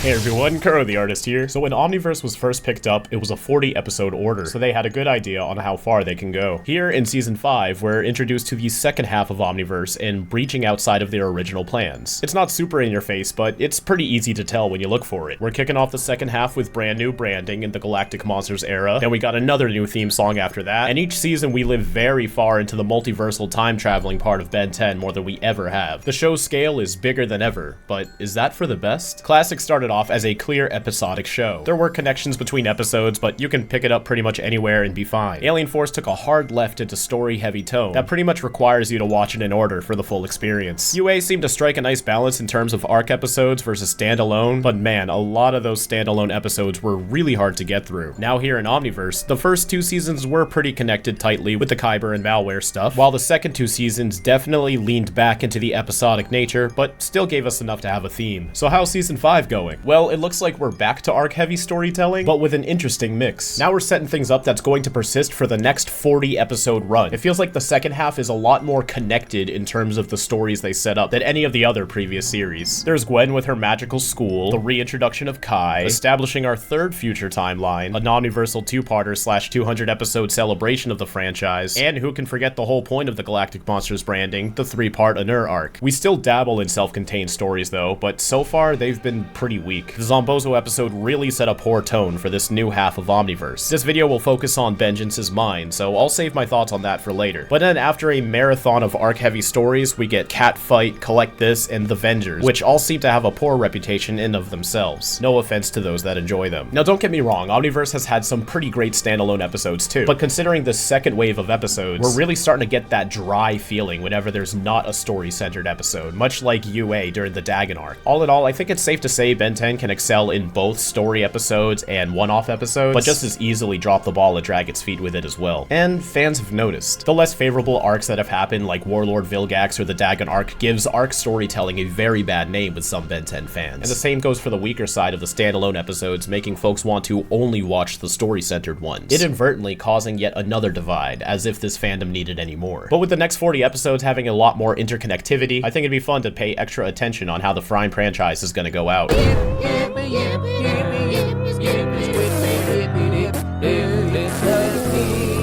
Hey everyone, Kuro the Artist here. So when Omniverse was first picked up, it was a 40 episode order, so they had a good idea on how far they can go. Here in Season 5, we're introduced to the second half of Omniverse and breaching outside of their original plans. It's not super in your face, but it's pretty easy to tell when you look for it. We're kicking off the second half with brand new branding in the Galactic Monsters era, then we got another new theme song after that, and each season we live very far into the multiversal time traveling part of Ben 10 more than we ever have. The show's scale is bigger than ever, but is that for the best? Classic started off as a clear episodic show. There were connections between episodes, but you can pick it up pretty much anywhere and be fine. Alien Force took a hard left into story-heavy tone that pretty much requires you to watch it in order for the full experience. UA seemed to strike a nice balance in terms of arc episodes versus standalone, but man, a lot of those standalone episodes were really hard to get through. Now here in Omniverse, the first two seasons were pretty connected tightly with the Kyber and malware stuff, while the second two seasons definitely leaned back into the episodic nature, but still gave us enough to have a theme. So how's Season 5 going? Well, it looks like we're back to arc-heavy storytelling, but with an interesting mix. Now we're setting things up that's going to persist for the next 40-episode run. It feels like the second half is a lot more connected in terms of the stories they set up than any of the other previous series. There's Gwen with her magical school, the reintroduction of Kai, establishing our third future timeline, a non-universal two-parter / 200-episode celebration of the franchise, and who can forget the whole point of the Galactic Monsters branding, the 3-part Anur arc. We still dabble in self-contained stories though, but so far they've been pretty weak. The Zombozo episode really set a poor tone for this new half of Omniverse. This video will focus on Vengeance's mind, so I'll save my thoughts on that for later. But then after a marathon of arc-heavy stories, we get Catfight, Collect This, and The Vengers, which all seem to have a poor reputation in of themselves. No offense to those that enjoy them. Now don't get me wrong, Omniverse has had some pretty great standalone episodes too, but considering the second wave of episodes, we're really starting to get that dry feeling whenever there's not a story-centered episode, much like UA during the Dagon arc. All in all, I think it's safe to say Ben 10 can excel in both story episodes and one-off episodes, but just as easily drop the ball and drag its feet with it as well. And fans have noticed. The less favorable arcs that have happened, like Warlord Vilgax or the Dagon arc, gives arc storytelling a very bad name with some Ben 10 fans. And the same goes for the weaker side of the standalone episodes, making folks want to only watch the story-centered ones, inadvertently causing yet another divide, as if this fandom needed any more. But with the next 40 episodes having a lot more interconnectivity, I think it'd be fun to pay extra attention on how the Frime franchise is gonna go out.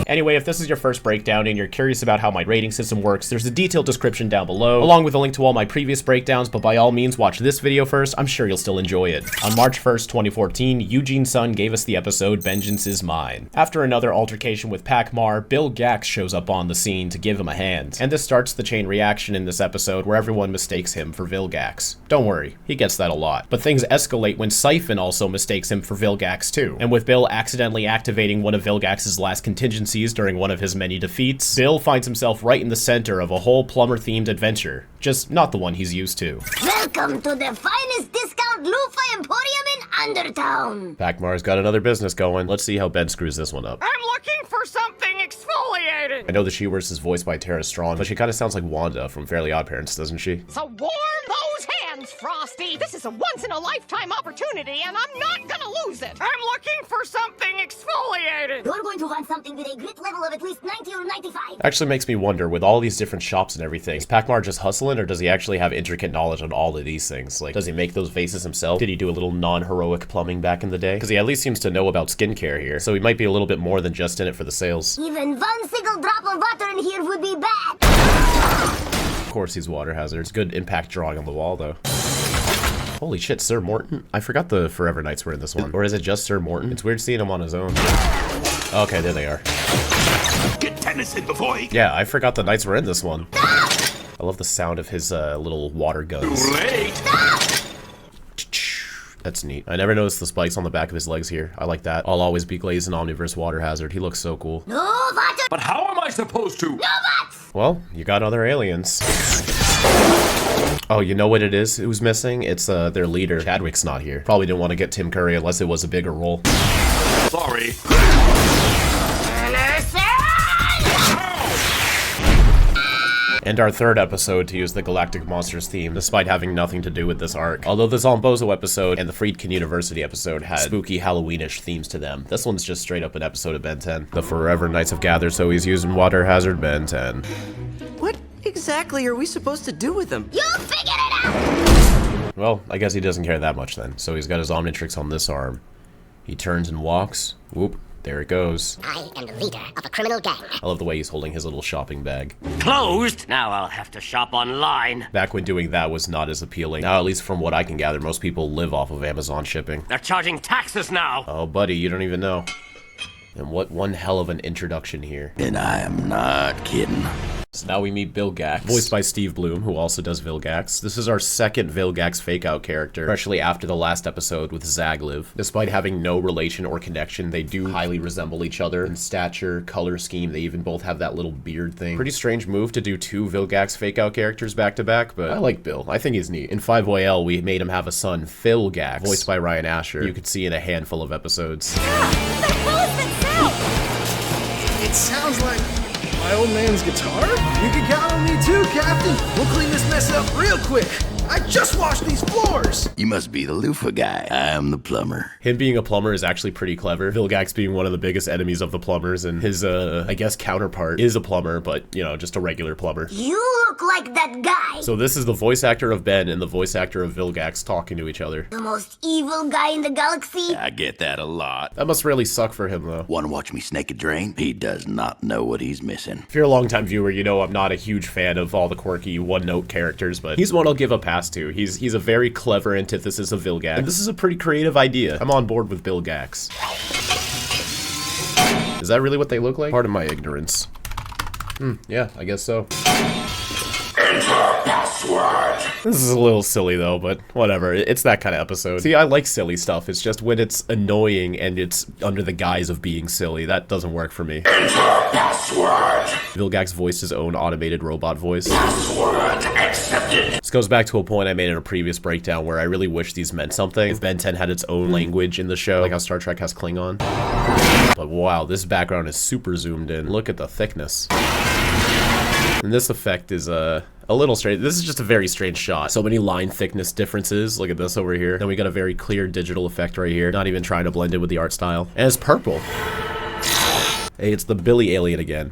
Anyway, if this is your first breakdown and you're curious about how my rating system works, there's a detailed description down below, along with a link to all my previous breakdowns, but by all means watch this video first, I'm sure you'll still enjoy it. On March 1st, 2014, Eugene Sun gave us the episode Vengeance is Mine. After another altercation with Pakmar, Bill Gax shows up on the scene to give him a hand, and this starts the chain reaction in this episode where everyone mistakes him for Vilgax. Don't worry, he gets that a lot. But things escalate when Siphon also mistakes him for Vilgax too, and with Bill accidentally activating one of Vilgax's last contingencies during one of his many defeats, Bill finds himself right in the center of a whole plumber-themed adventure, just not the one he's used to. Welcome to the finest discount loofah emporium in Undertown! Pakmar's got another business going. Let's see how Ben screws this one up. I'm looking for something exfoliated! I know the She-Verse is voiced by Tara Strong, but she kind of sounds like Wanda from Fairly Odd Parents, doesn't she? So warm those hands, Frosty! This is a once-in-a-lifetime opportunity, and I'm not gonna lose it! I'm looking for something exfoliated! You're going to want something with a grit level of at least 90 or 95. Actually makes me wonder, with all these different shops and everything, is Pakmar just hustling, or does he actually have intricate knowledge on all of these things? Like, does he make those vases himself? Did he do a little non-heroic plumbing back in the day? Because he at least seems to know about skincare here, so he might be a little bit more than just in it for the sales. Even one single drop of water in here would be bad. Of course he's water hazards. Good impact drawing on the wall, though. Holy shit, Sir Morton? I forgot the Forever Knights were in this one. Or is it just Sir Morton? It's weird seeing him on his own. Okay, there they are. Get Tennyson before he... Yeah, I forgot the Knights were in this one. I love the sound of his little water guns. Late. That's neat. I never noticed the spikes on the back of his legs here. I like that. I'll always be glazing Omniverse Water Hazard. He looks so cool. No water! But how am I supposed to? No butts! Well, you got other aliens. Oh, you know what it is? Who's missing? It's their leader. Chadwick's not here. Probably didn't want to get Tim Curry unless it was a bigger role. Sorry. And our third episode to use the Galactic Monsters theme, despite having nothing to do with this arc. Although the Zombozo episode and the Friedkin University episode had spooky Halloweenish themes to them, this one's just straight up an episode of Ben 10. The Forever Knights have gathered, so he's using water hazard Ben 10. What exactly are we supposed to do with him? You figured it out! Well, I guess he doesn't care that much then. So he's got his Omnitrix on this arm. He turns and walks. Whoop. There it goes. I am the leader of a criminal gang. I love the way he's holding his little shopping bag. Closed? Now I'll have to shop online. Back when doing that was not as appealing. Now, at least from what I can gather, most people live off of Amazon shipping. They're charging taxes now. Oh, buddy, you don't even know. And what one hell of an introduction here. And I am not kidding. So now we meet Vilgax, voiced by Steve Bloom, who also does Vilgax. This is our second Vilgax fake-out character, especially after the last episode with Zagliv. Despite having no relation or connection, they do highly resemble each other in stature, color scheme. They even both have that little beard thing. Pretty strange move to do two Vilgax fake-out characters back-to-back, but I like Bill. I think he's neat. In 5YL, we made him have a son, Philgax, voiced by Ryan Asher. You could see in a handful of episodes. It sounds like my old man's guitar? You can count on me too, Captain. We'll clean this mess up real quick. I just washed these floors. You must be the loofah guy. I'm the plumber. Him being a plumber is actually pretty clever. Vilgax being one of the biggest enemies of the plumbers, and his, I guess, counterpart is a plumber, but, you know, just a regular plumber. You look like that guy. So this is the voice actor of Ben and the voice actor of Vilgax talking to each other. The most evil guy in the galaxy. I get that a lot. That must really suck for him, though. Want to watch me snake a drain? He does not know what he's missing. If you're a longtime viewer, you know I'm not a huge fan of all the quirky one-note characters, but he's one I'll give a pass to. He's a very clever antithesis of Vilgax, and this is a pretty creative idea. I'm on board with Vilgax. Is that really what they look like? Pardon my ignorance. Yeah, I guess so. Enter password. This is a little silly though, but whatever. It's that kind of episode. See, I like silly stuff. It's just when it's annoying and it's under the guise of being silly, that doesn't work for me. Enter password. Vilgax voiced his own automated robot voice. Password accepted. This goes back to a point I made in a previous breakdown where I really wish these meant something. If Ben 10 had its own language in the show, like how Star Trek has Klingon. But wow, this background is super zoomed in. Look at the thickness. And this effect is a little strange. This is just a very strange shot. So many line thickness differences. Look at this over here. Then we got a very clear digital effect right here. Not even trying to blend it with the art style. And it's purple. Hey, it's the Billy alien again.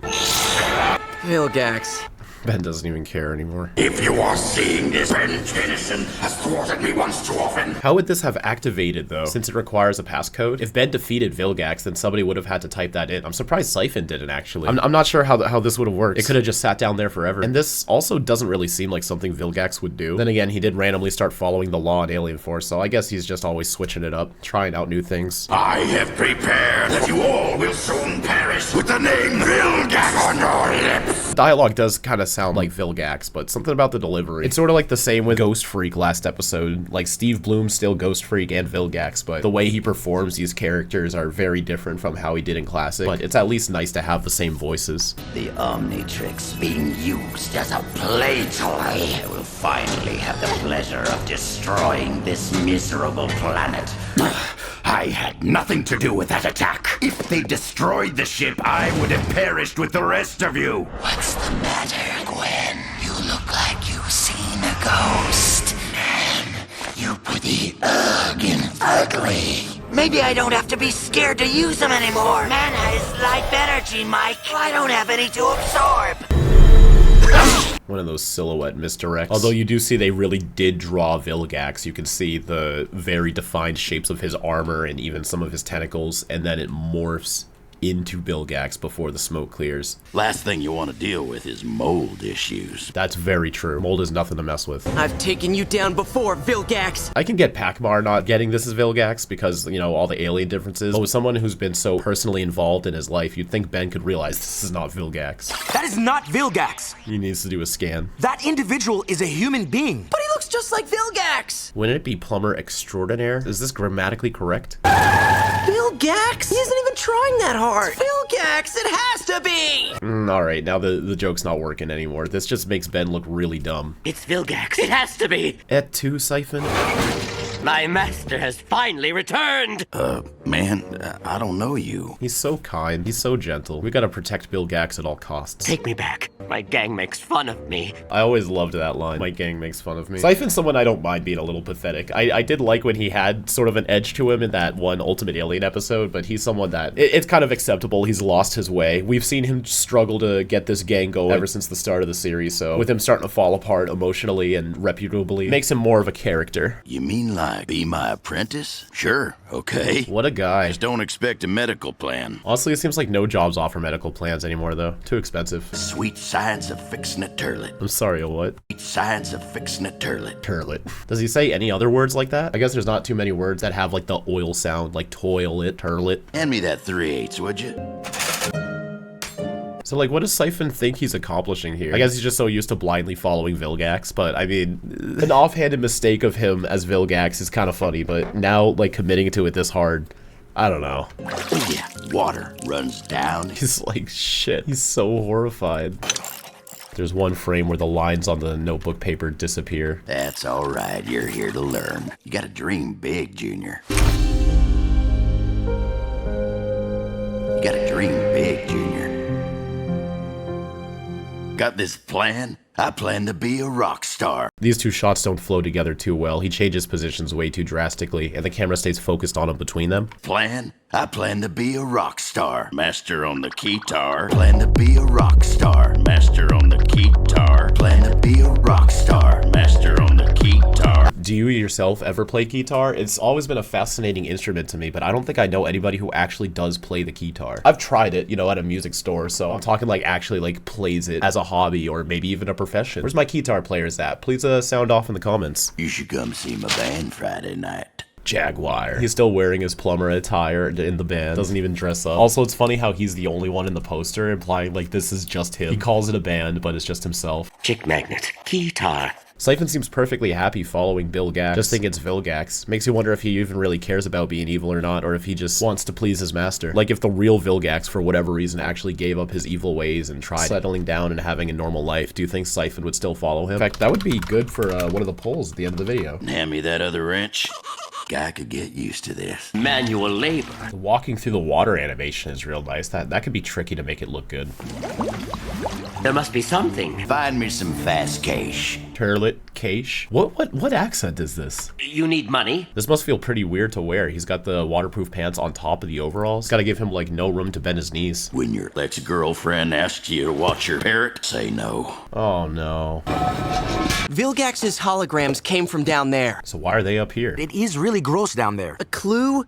Vilgax. Ben doesn't even care anymore. If you are seeing this, Ben Tennyson has thwarted me once too often. How would this have activated, though, since it requires a passcode? If Ben defeated Vilgax, then somebody would have had to type that in. I'm surprised Siphon didn't, actually. I'm not sure how this would have worked. It could have just sat down there forever. And this also doesn't really seem like something Vilgax would do. Then again, he did randomly start following the law in Alien Force, so I guess he's just always switching it up, trying out new things. I have prepared that you all will soon perish with the name Vilgax on your lips. Dialogue does kind of sound like Vilgax, but something about the delivery. It's sort of like the same with Ghost Freak last episode. Like, Steve Bloom's still Ghost Freak and Vilgax, but the way he performs these characters are very different from how he did in Classic. But it's at least nice to have the same voices. The Omnitrix being used as a play toy. I will finally have the pleasure of destroying this miserable planet. I had nothing to do with that attack. If they destroyed the ship, I would have perished with the rest of you. What's the matter, Gwen? You look like you've seen a ghost. Man, you pretty in ugly. Maybe I don't have to be scared to use them anymore. Man has life energy, Mike. I don't have any to absorb. One of those silhouette misdirects. Although you do see they really did draw Vilgax. You can see the very defined shapes of his armor and even some of his tentacles, and then it morphs into Vilgax before the smoke clears. Last thing you want to deal with is mold issues. That's very true. Mold is nothing to mess with. I've taken you down before, Vilgax. I can get Pakmar not getting this as Vilgax because, you know, all the alien differences. But with someone who's been so personally involved in his life, you'd think Ben could realize this is not Vilgax. That is not Vilgax. He needs to do a scan. That individual is a human being. But he looks just like Vilgax. Wouldn't it be Plumber Extraordinaire? Is this grammatically correct? Vilgax? He isn't even trying that hard. Vilgax, it has to be! Alright, now the joke's not working anymore. This just makes Ben look really dumb. It's Vilgax. It has to be. Et tu, Siphon? My master has finally returned. man, I don't know you. He's so kind. He's so gentle. We gotta protect Bill Gax at all costs. Take me back. My gang makes fun of me. I always loved that line. My gang makes fun of me. Siphon's someone I don't mind being a little pathetic. I did like when he had sort of an edge to him in that one Ultimate Alien episode, but he's someone that it's kind of acceptable. He's lost his way. We've seen him struggle to get this gang going ever since the start of the series, so with him starting to fall apart emotionally and reputably, makes him more of a character. You mean like be my apprentice? Sure, okay. What a guy. Just don't expect a medical plan. Honestly, it seems like no jobs offer medical plans anymore, though. Too expensive. Sweet science of fixing a turlet. I'm sorry, a what? Sweet science of fixing a turlet. Turlet. Does he say any other words like that? I guess there's not too many words that have like the oil sound, like toilet, turlet. Hand me that 3/8, would you? So, like, what does Siphon think he's accomplishing here? I guess he's just so used to blindly following Vilgax, but, I mean, an offhanded mistake of him as Vilgax is kind of funny, but now, like, committing to it this hard, I don't know. Yeah, water runs down. He's like, shit. He's so horrified. There's one frame where the lines on the notebook paper disappear. That's all right. You're here to learn. You gotta dream big, Junior. You gotta dream big, Junior. Got this plan? I plan to be a rock star. These two shots don't flow together too well. He changes positions way too drastically, and the camera stays focused on him between them. Plan? I plan to be a rock star. Master on the guitar. Plan to be a rock star. Master on the guitar. Plan to be a rock star. Master on the guitar. Do you yourself ever play guitar? It's always been a fascinating instrument to me, but I don't think I know anybody who actually does play the guitar. I've tried it, you know, at a music store, so I'm talking like actually like plays it as a hobby or maybe even a profession. Where's my guitar players at? Please sound off in the comments. You should come see my band Friday night. Jaguar. He's still wearing his plumber attire in the band. Doesn't even dress up. Also, it's funny how he's the only one in the poster, implying like this is just him. He calls it a band, but it's just himself. Chick magnet. Guitar. Siphon seems perfectly happy following Bill Gax. Just think it's Vilgax. Makes you wonder if he even really cares about being evil or not, or if he just wants to please his master. Like if the real Vilgax, for whatever reason, actually gave up his evil ways and tried settling down and having a normal life, do you think Siphon would still follow him? In fact, that would be good for one of the polls at the end of the video. Hand me that other wrench. Guy could get used to this. Manual labor. The walking through the water animation is real nice. That could be tricky to make it look good. There must be something. Find me some fast cash. Turlet cash. What accent is this? You need money? This must feel pretty weird to wear. He's got the waterproof pants on top of the overalls. Gotta give him like no room to bend his knees. When your ex-girlfriend asks you to watch your parrot, say no. Oh no. Vilgax's holograms came from down there. So why are they up here? It is really gross down there. A clue?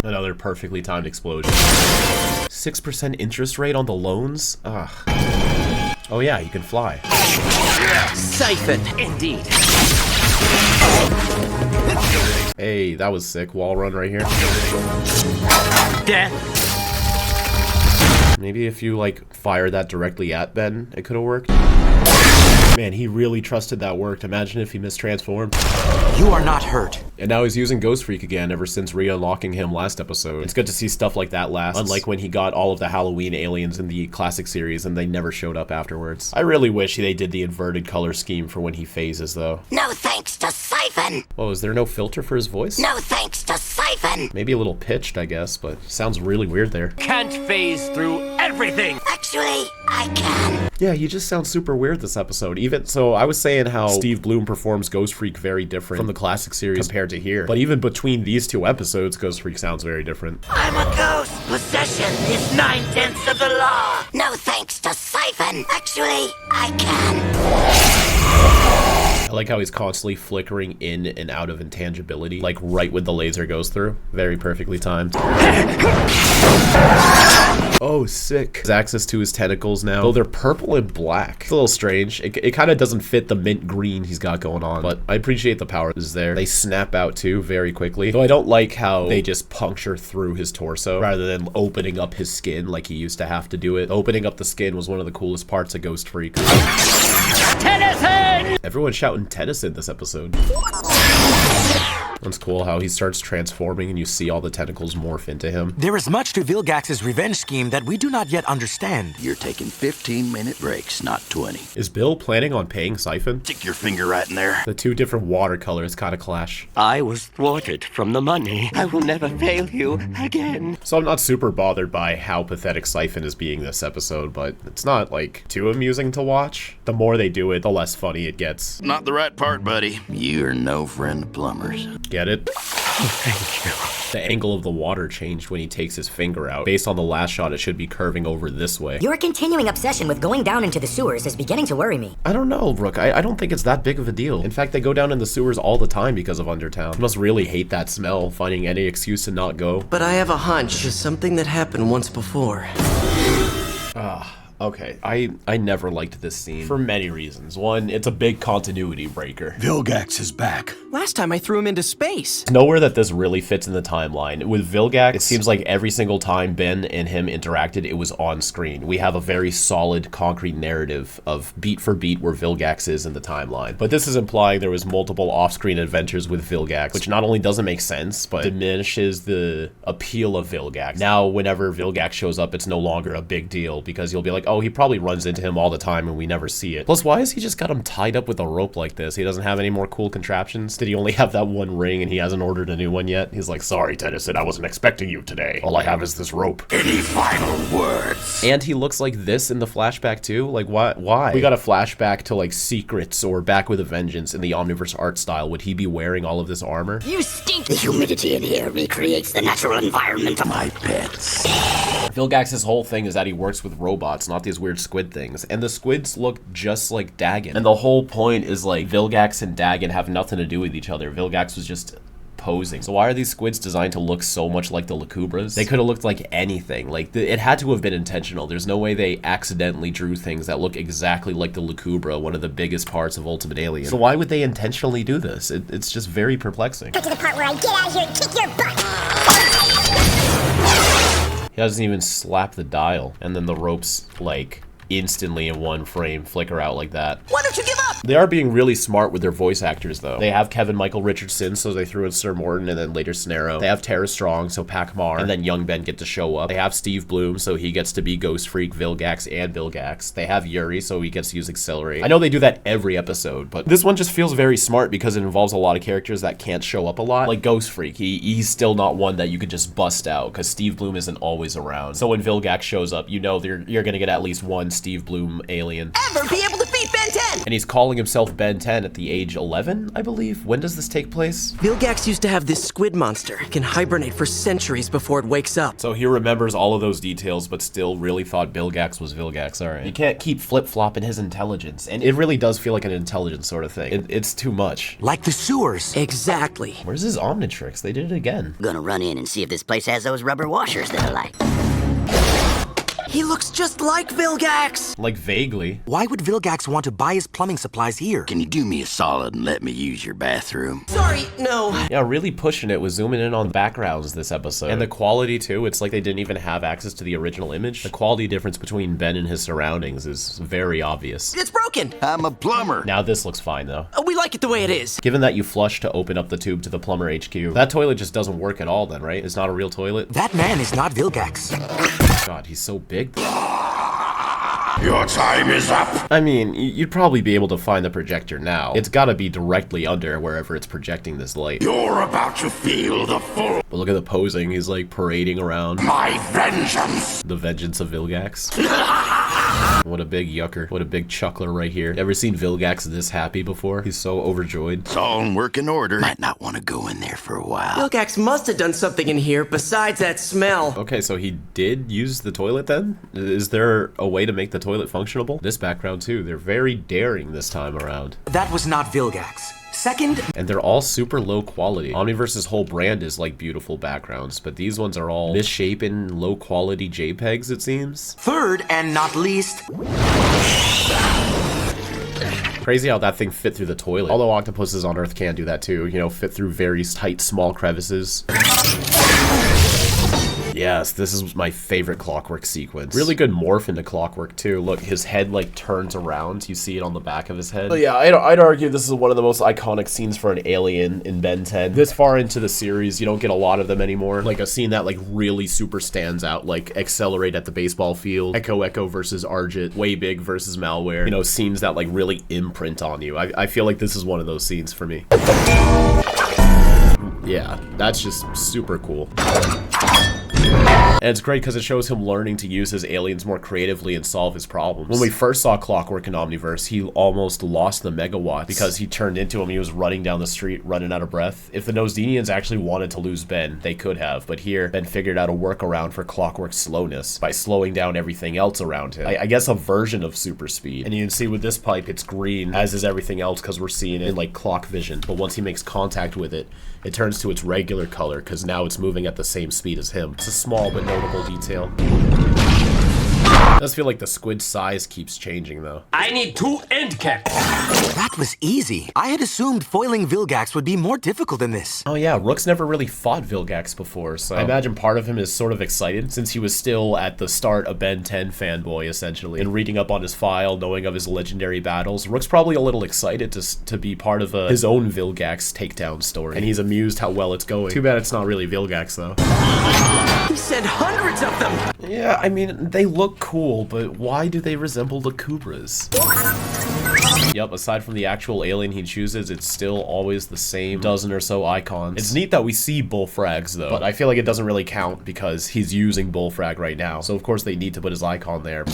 Another perfectly timed explosion. 6% interest rate on the loans? Ugh. Oh yeah, you can fly. Siphon. Indeed. Hey, that was sick. Wall run right here. Death. Maybe if you like fire that directly at Ben, it could have worked. Man, he really trusted that worked. Imagine if he mistransformed. You are not hurt. And now he's using Ghost Freak again ever since re-unlocking him last episode. It's good to see stuff like that last, unlike when he got all of the Halloween aliens in the classic series and they never showed up afterwards. I really wish they did the inverted color scheme for when he phases though. No thanks to Siphon. Oh, is there no filter for his voice? No thanks to Siphon. Maybe a little pitched, I guess, but sounds really weird there. Can't phase through everything. Actually, I can. Yeah, he just sounds super weird this episode. Even so, I was saying how Steve Bloom performs Ghost Freak very different from the classic series compared to here. But even between these two episodes, Ghost Freak sounds very different. I'm a ghost. Possession is 9/10 of the law. No thanks to Siphon. Actually, I can. I like how he's constantly flickering in and out of intangibility, like right when the laser goes through. Very perfectly timed. Oh, sick. His access to his tentacles now, though they're purple and black. It's a little strange. It kind of doesn't fit the mint green he's got going on, but I appreciate the power is there. They snap out too very quickly, though I don't like how they just puncture through his torso rather than opening up his skin like he used to have to do it. Opening up the skin was one of the coolest parts of Ghost Freak. Tennyson! Everyone's shouting Tennyson this episode. That's cool how he starts transforming and you see all the tentacles morph into him. There is much to Vilgax's revenge scheme that we do not yet understand. You're taking 15-minute breaks, not 20. Is Bill planning on paying Siphon? Stick your finger right in there. The two different watercolors kind of clash. I was thwarted from the money. I will never fail you again. So I'm not super bothered by how pathetic Siphon is being this episode, but it's not, like, too amusing to watch. The more they do it, the less funny it gets. Not the right part, buddy. You're no friend of plumbers. Get it? Thank you. The angle of the water changed when he takes his finger out. Based on the last shot, it should be curving over this way. Your continuing obsession with going down into the sewers is beginning to worry me. I don't know, Rook. I don't think it's that big of a deal. In fact, they go down in the sewers all the time because of Undertown. You must really hate that smell, finding any excuse to not go. But I have a hunch. It's something that happened once before. Okay, I never liked this scene for many reasons. One, it's a big continuity breaker. Vilgax is back. Last time I threw him into space. There's nowhere that this really fits in the timeline. With Vilgax, it seems like every single time Ben and him interacted, it was on screen. We have a very solid, concrete narrative of beat for beat where Vilgax is in the timeline. But this is implying there was multiple off-screen adventures with Vilgax, which not only doesn't make sense, but diminishes the appeal of Vilgax. Now, whenever Vilgax shows up, it's no longer a big deal because you'll be like, oh, he probably runs into him all the time and we never see it. Plus, why has he just got him tied up with a rope like this? He doesn't have any more cool contraptions? Did he only have that one ring and he hasn't ordered a new one yet? He's like, sorry, Tennyson, I wasn't expecting you today. All I have is this rope. Any final words? And he looks like this in the flashback too? Like, why? We got a flashback to like Secrets or Back with a Vengeance in the Omniverse art style. Would he be wearing all of this armor? You stink! The humidity in here recreates the natural environment of my pets. Vilgax's whole thing is that he works with robots, not these weird squid things. And the squids look just like Dagon. And the whole point is like Vilgax and Dagon have nothing to do with each other. Vilgax was just posing. So why are these squids designed to look so much like the Lacubras? They could have looked like anything. Like, it had to have been intentional. There's no way they accidentally drew things that look exactly like the Lacubra, one of the biggest parts of Ultimate Alien. So why would they intentionally do this? It's just very perplexing. Cut to the part where I get out of here and kick your butt! He doesn't even slap the dial. And then the ropes, like, instantly in one frame flicker out like that. Why don't you give up? They are being really smart with their voice actors, though. They have Kevin Michael Richardson, so they threw in Sir Morton and then later Snarrow. They have Tara Strong, so Pac Mar, and then young Ben get to show up. They have Steve Bloom, so he gets to be Ghost Freak, Vilgax, and Vilgax. They have Yuri, so he gets to use Accelerate. I know they do that every episode, but this one just feels very smart because it involves a lot of characters that can't show up a lot. Like Ghost Freak, he's still not one that you could just bust out because Steve Bloom isn't always around. So when Vilgax shows up, you know you're gonna get at least one Steve Bloom alien. Ever be able to beat Ben 10! And he's calling himself Ben 10 at the age 11, I believe. When does this take place? Vilgax used to have this squid monster. It can hibernate for centuries before it wakes up. So he remembers all of those details, but still really thought Vilgax was Vilgax. All right. You can't keep flip-flopping his intelligence. And it really does feel like an intelligence sort of thing. It's too much. Like the sewers. Exactly. Where's his Omnitrix? They did it again. Gonna run in and see if this place has those rubber washers that I like. He looks just like Vilgax! Like, vaguely. Why would Vilgax want to buy his plumbing supplies here? Can you do me a solid and let me use your bathroom? Sorry, no. Yeah, really pushing it with zooming in on backgrounds this episode. And the quality, too. It's like they didn't even have access to the original image. The quality difference between Ben and his surroundings is very obvious. It's broken! I'm a plumber. Now this looks fine, though. We like it the way it is. Given that you flush to open up the tube to the plumber HQ, that toilet just doesn't work at all then, right? It's not a real toilet? That man is not Vilgax. God, he's so big. Your time is up. I mean, you'd probably be able to find the projector now. It's gotta be directly under wherever it's projecting this light. You're about to feel the full... But look at the posing. He's like parading around. My vengeance. The vengeance of Vilgax. What a big yucker. What a big chuckler right here. Ever seen Vilgax this happy before? He's so overjoyed. It's all in working order. Might not want to go in there for a while. Vilgax must have done something in here besides that smell. Okay, so he did use the toilet then? Is there a way to make the toilet functionable? This background too. They're very daring this time around. That was not Vilgax. Second, and they're all super low quality. Omniverse's whole brand is like beautiful backgrounds, but these ones are all misshapen, low quality JPEGs, it seems. Third, and not least, crazy how that thing fit through the toilet. Although octopuses on Earth can do that too, you know, fit through very tight, small crevices. Yes, this is my favorite Clockwork sequence. Really good morph into Clockwork too. Look, his head like turns around. You see it on the back of his head. But yeah, I'd argue this is one of the most iconic scenes for an alien in Ben 10. This far into the series, you don't get a lot of them anymore. Like a scene that like really super stands out, like Accelerate at the baseball field, Echo versus Argit, Way Big versus Malware. You know, scenes that like really imprint on you. I feel like this is one of those scenes for me. Yeah, that's just super cool. And it's great because it shows him learning to use his aliens more creatively and solve his problems. When we first saw Clockwork in Omniverse, he almost lost the megawatts because he turned into him. He was running down the street, running out of breath. If the Nosedians actually wanted to lose Ben, they could have. But here, Ben figured out a workaround for Clockwork's slowness by slowing down everything else around him. I guess a version of super speed. And you can see with this pipe, it's green, as is everything else because we're seeing it in like clock vision. But once he makes contact with it, it turns to its regular color because now it's moving at the same speed as him. It's a small but notable detail. It does feel like the squid size keeps changing though. I need 2 end caps. That was easy. I had assumed foiling Vilgax would be more difficult than this. Oh yeah, Rook's never really fought Vilgax before, so I imagine part of him is sort of excited since he was still at the start a Ben 10 fanboy essentially. And reading up on his file, knowing of his legendary battles, Rook's probably a little excited to be part of his own Vilgax takedown story. And he's amused how well it's going. Too bad it's not really Vilgax though. He sent hundreds of them! Yeah, I mean, they look cool, but why do they resemble the Kubras? Yep, aside from the actual alien he chooses, it's still always the same dozen or so icons. It's neat that we see Bullfrag's though, but I feel like it doesn't really count because he's using Bullfrag right now. So of course they need to put his icon there.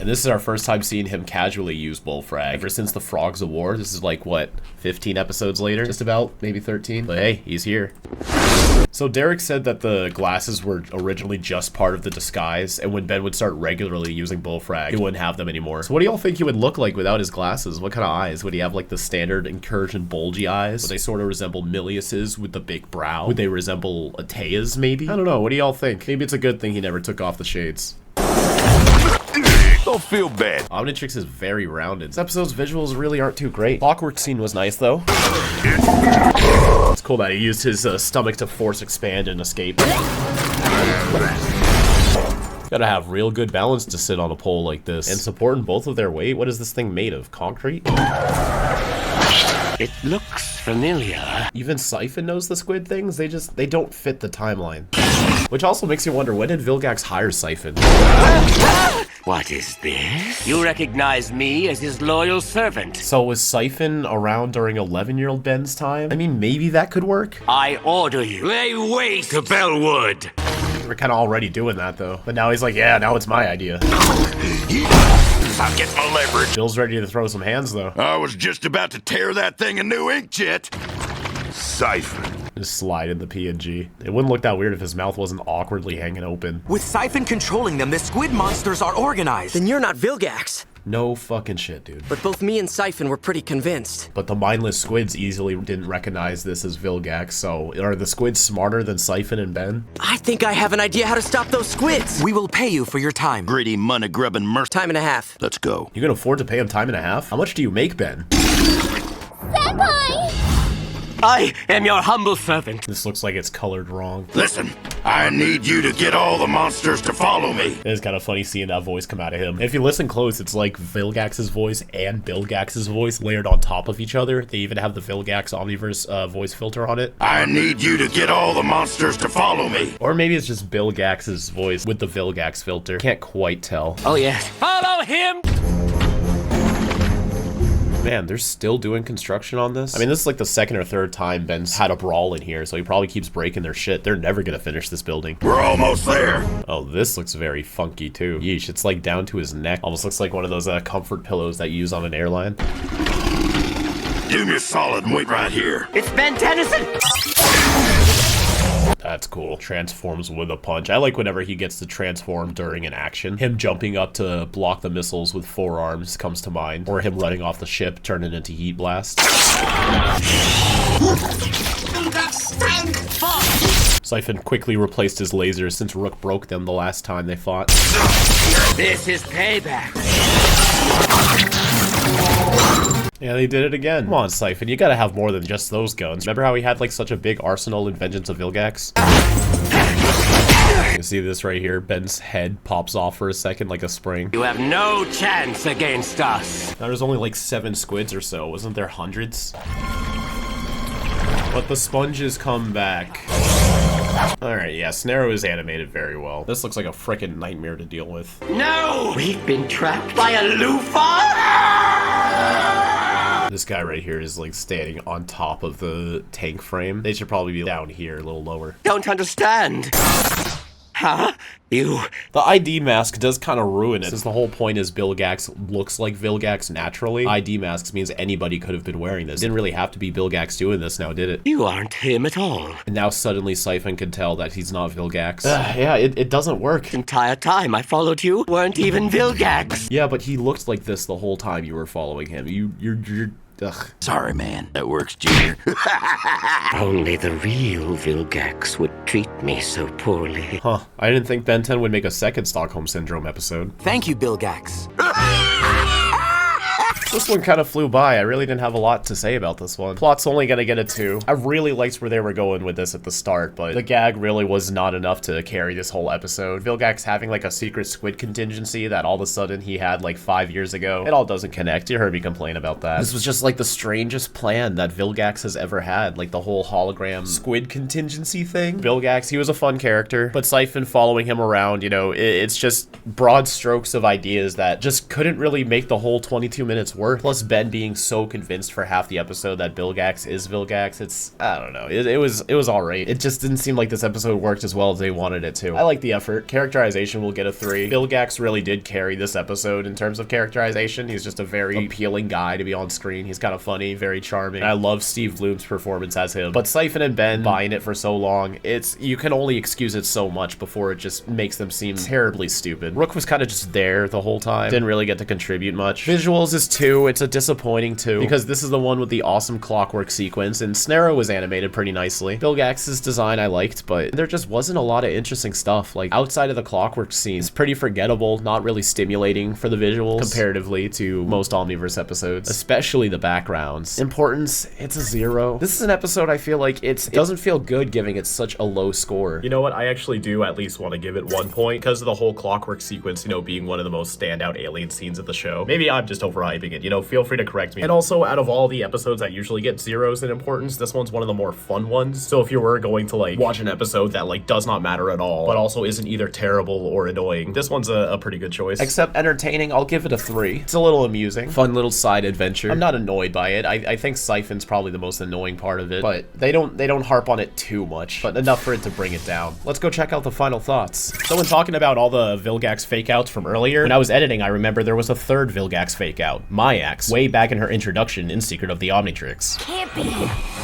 And this is our first time seeing him casually use Bullfrag. Ever since the Frogs of War, this is like, what, 15 episodes later? Just about, maybe 13? But hey, he's here. So Derek said that the glasses were originally just part of the disguise, and when Ben would start regularly using Bullfrag, he wouldn't have them anymore. So what do y'all think he would look like without his glasses? What kind of eyes? Would he have like the standard incursion bulgy eyes? Would they sort of resemble Milius's with the big brow? Would they resemble Atea's maybe? I don't know, what do y'all think? Maybe it's a good thing he never took off the shades. Don't feel bad. Omnitrix is very rounded. This episode's visuals really aren't too great. Clockwork scene was nice though. It's cool that he used his stomach to force expand and escape. Gotta have real good balance to sit on a pole like this. And supporting both of their weight? What is this thing made of? Concrete? It looks familiar. Even Siphon knows the squid things? They don't fit the timeline. Which also makes you wonder, when did Vilgax hire Siphon? What is this? You recognize me as his loyal servant. So was Siphon around during 11-year-old Ben's time? I mean, maybe that could work. I order you. Lay waste to Bellwood. We're kind of already doing that though. But now he's like, yeah, now it's my idea. I'll get my leverage. Bill's ready to throw some hands though. I was just about to tear that thing a new inkjet. Siphon. Just slide in the PNG. It wouldn't look that weird if his mouth wasn't awkwardly hanging open. With Siphon controlling them, the squid monsters are organized. Then you're not Vilgax. No fucking shit, dude. But both me and Siphon were pretty convinced. But the mindless squids easily didn't recognize this as Vilgax, so are the squids smarter than Siphon and Ben? I think I have an idea how to stop those squids. We will pay you for your time. Greedy, money-grubbing merc. Time and a half. Let's go. You can afford to pay him time and a half? How much do you make, Ben? Senpai! I am your humble servant. This looks like it's colored wrong. Listen, I need you to get all the monsters to follow me. It's kind of funny seeing that voice come out of him. If you listen close, it's like Vilgax's voice and Bilgax's voice layered on top of each other. They even have the Vilgax Omniverse voice filter on it. I need you to get all the monsters to follow me. Or maybe it's just Bilgax's voice with the Vilgax filter. Can't quite tell. Oh yes. Follow him! Man, they're still doing construction on this? I mean, this is like the second or third time Ben's had a brawl in here, so he probably keeps breaking their shit. They're never gonna finish this building. We're almost there. Oh, this looks very funky too. Yeesh, it's like down to his neck. Almost looks like one of those comfort pillows that you use on an airline. Do me a solid and wait right here. It's Ben Tennyson! That's cool. Transforms with a punch. I like whenever he gets to transform during an action. Him jumping up to block the missiles with forearms comes to mind. Or him running off the ship, turning into Heat Blast. Siphon quickly replaced his lasers since Rook broke them the last time they fought. This is payback. Yeah, they did it again. Come on, Siphon, you gotta have more than just those guns. Remember how he had like such a big arsenal in Vengeance of Vilgax? You see this right here? Ben's head pops off for a second like a spring. You have no chance against us. Now there's only like 7 squids or so. Wasn't there hundreds? But the sponges come back. Alright, yeah, Snarrow is animated very well. This looks like a frickin' nightmare to deal with. No! We've been trapped by a loofah! This guy right here is like standing on top of the tank frame. They should probably be down here, a little lower. Don't understand. Huh? You... The ID mask does kind of ruin it, since the whole point is Vilgax looks like Vilgax naturally. ID masks means anybody could have been wearing this. It didn't really have to be Vilgax doing this now, did it? You aren't him at all. And now suddenly Siphon can tell that he's not Vilgax. Yeah, it doesn't work. The entire time I followed you weren't even Vilgax. Yeah, but he looked like this the whole time you were following him. You're ugh. Sorry, man. That works, Junior. Only the real Vilgax would treat me so poorly. Huh. I didn't think Ben 10 would make a second Stockholm Syndrome episode. Thank you, Bilgax. This one kind of flew by. I really didn't have a lot to say about this one. Plot's only gonna get a 2. I really liked where they were going with this at the start, but the gag really was not enough to carry this whole episode. Vilgax having like a secret squid contingency that all of a sudden he had like 5 years ago. It all doesn't connect. You heard me complain about that. This was just like the strangest plan that Vilgax has ever had. Like the whole hologram squid contingency thing. Vilgax, he was a fun character, but Siphon following him around, you know, it's just broad strokes of ideas that just couldn't really make the whole 22 minutes work. Plus Ben being so convinced for half the episode that Vilgax is Vilgax, it's, I don't know, it was alright. It just didn't seem like this episode worked as well as they wanted it to. I like the effort. Characterization will get a 3. Vilgax really did carry this episode in terms of characterization. He's just a very appealing guy to be on screen. He's kind of funny, very charming. And I love Steve Bloom's performance as him. But Siphon and Ben buying it for so long, you can only excuse it so much before it just makes them seem terribly stupid. Rook was kind of just there the whole time. Didn't really get to contribute much. Visuals is 2. It's a disappointing 2 because this is the one with the awesome clockwork sequence, and Snarrow was animated pretty nicely. Vilgax's design I liked, but there just wasn't a lot of interesting stuff. Like outside of the clockwork scene, it's pretty forgettable, not really stimulating for the visuals comparatively to most Omniverse episodes, especially the backgrounds. Importance, it's a 0. This is an episode I feel like it doesn't feel good giving it such a low score. You know what? I actually do at least want to give it 1 point because of the whole clockwork sequence, you know, being one of the most standout alien scenes of the show. Maybe I'm just overhyping it, you know, feel free to correct me. And also, out of all the episodes that usually get 0s in importance, this one's one of the more fun ones. So if you were going to like watch an episode that like does not matter at all, but also isn't either terrible or annoying, this one's a pretty good choice. Except entertaining, I'll give it a 3. It's a little amusing. Fun little side adventure. I'm not annoyed by it. I think Siphon's probably the most annoying part of it, but they don't harp on it too much, but enough for it to bring it down. Let's go check out the final thoughts. So when talking about all the Vilgax fake outs from earlier, when I was editing, I remember there was a 3rd Vilgax fake out, Myax, way back in her introduction in Secret of the Omnitrix. Can't be.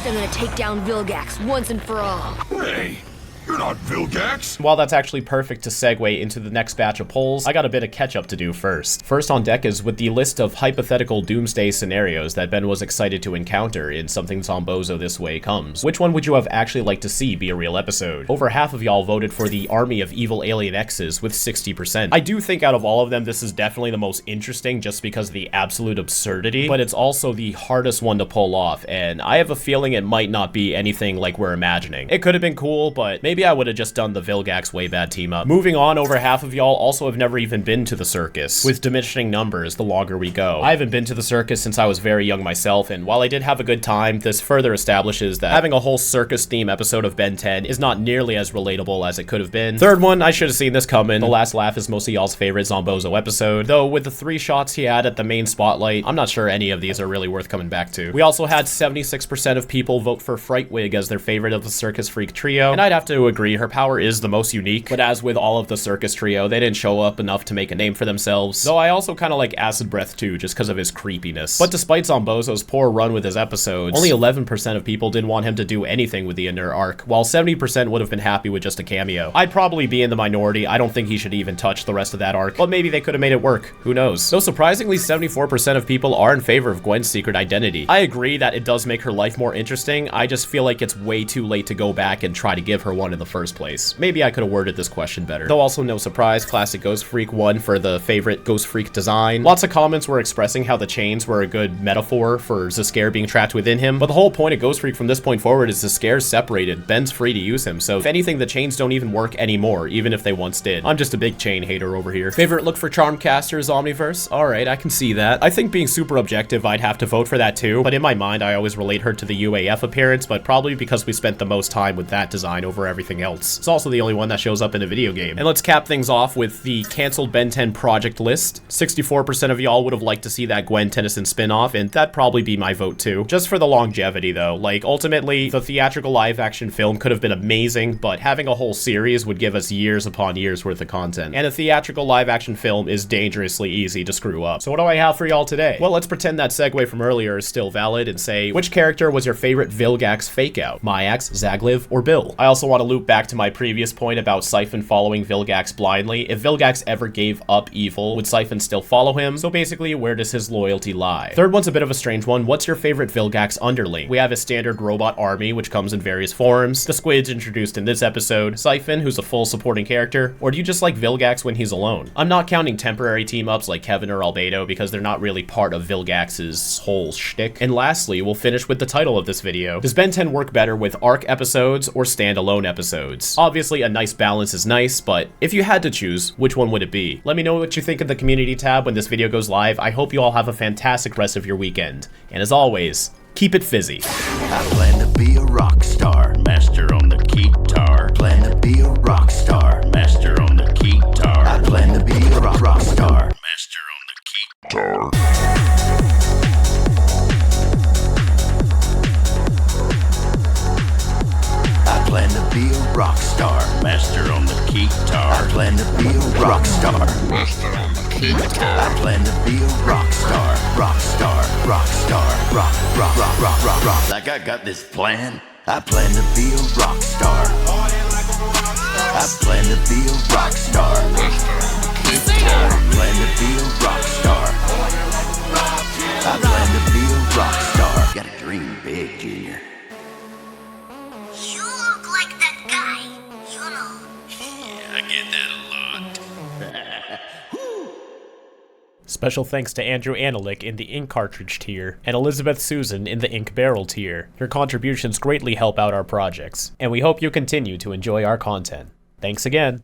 They're gonna take down Vilgax once and for all. Hey, you're not Vilgax. While that's actually perfect to segue into the next batch of polls, I got a bit of catch-up to do first. First on deck is with the list of hypothetical doomsday scenarios that Ben was excited to encounter in Something Zombozo This Way Comes. Which one would you have actually liked to see be a real episode? Over half of y'all voted for the Army of Evil Alien X's with 60%. I do think out of all of them, this is definitely the most interesting just because of the absolute absurdity, but it's also the hardest one to pull off, and I have a feeling it might not be anything like we're imagining. It could have been cool, but maybe I would have just done the Vilgax way bad team up. Moving on, over half of y'all also have never even been to the circus, with diminishing numbers the longer we go. I haven't been to the circus since I was very young myself, and while I did have a good time, this further establishes that having a whole circus theme episode of Ben 10 is not nearly as relatable as it could have been. Third one, I should have seen this coming. The last laugh is most of y'all's favorite Zombozo episode, though with the 3 shots he had at the main spotlight, I'm not sure any of these are really worth coming back to. We also had 76% of people vote for Frightwig as their favorite of the Circus Freak trio, and I'd have to agree, her power is the most unique, but as with all of the circus trio, they didn't show up enough to make a name for themselves, though I also kind of like Acid Breath too, just because of his creepiness. But despite Zombozo's poor run with his episodes, only 11% of people didn't want him to do anything with the Inner Arc, while 70% would have been happy with just a cameo. I'd probably be in the minority. I don't think he should even touch the rest of that arc, but maybe they could have made it work. Who knows? Though surprisingly, 74% of people are in favor of Gwen's secret identity. I agree that it does make her life more interesting. I just feel like it's way too late to go back and try to give her one in the first place? Maybe I could have worded this question better. Though also no surprise, Classic Ghost Freak won for the favorite Ghost Freak design. Lots of comments were expressing how the chains were a good metaphor for Zscair being trapped within him, but the whole point of Ghost Freak from this point forward is Zscair's separated, Ben's free to use him, so if anything, the chains don't even work anymore, even if they once did. I'm just a big chain hater over here. Favorite look for Charmcaster's Omniverse? Alright, I can see that. I think being super objective, I'd have to vote for that too, but in my mind, I always relate her to the UAF appearance, but probably because we spent the most time with that design over everything else. It's also the only one that shows up in a video game. And let's cap things off with the canceled Ben 10 project list. 64% of y'all would have liked to see that Gwen Tennyson spin-off, and that'd probably be my vote too. Just for the longevity though, like ultimately, the theatrical live-action film could have been amazing, but having a whole series would give us years upon years worth of content. And a theatrical live-action film is dangerously easy to screw up. So what do I have for y'all today? Well, let's pretend that segue from earlier is still valid and say, which character was your favorite Vilgax fake-out? Myax, Zagliv, or Bill? I also want to loop back to my previous point about Siphon following Vilgax blindly. If Vilgax ever gave up evil, would Siphon still follow him? So basically, where does his loyalty lie? Third one's a bit of a strange one. What's your favorite Vilgax underling? We have a standard robot army, which comes in various forms. The squids introduced in this episode. Siphon, who's a full supporting character. Or do you just like Vilgax when he's alone? I'm not counting temporary team-ups like Kevin or Albedo because they're not really part of Vilgax's whole shtick. And lastly, we'll finish with the title of this video. Does Ben 10 work better with arc episodes or standalone episodes? Obviously, a nice balance is nice, but if you had to choose, which one would it be? Let me know what you think in the community tab when this video goes live. I hope you all have a fantastic rest of your weekend. And as always, keep it fizzy. I plan to be a rock star, master on the guitar. Plan to be a rock star, master on the guitar. I plan to be a rock star, master on the guitar. I plan to be a rock star, master on the guitar. I plan to be a rock star, master on the guitar. I plan to be a rock star, rock star, rock star, rock, rock, rock, rock, rock, rock. Like I got this plan. I plan to be a rock star. I plan to be a rock star. I plan to be a rock star. I plan to be a rock star. Gotta dream big, Junior. You look like that guy, you know. I get that a lot. Special thanks to Andrew Analik in the ink cartridge tier, and Elizabeth Susan in the ink barrel tier. Your contributions greatly help out our projects, and we hope you continue to enjoy our content. Thanks again.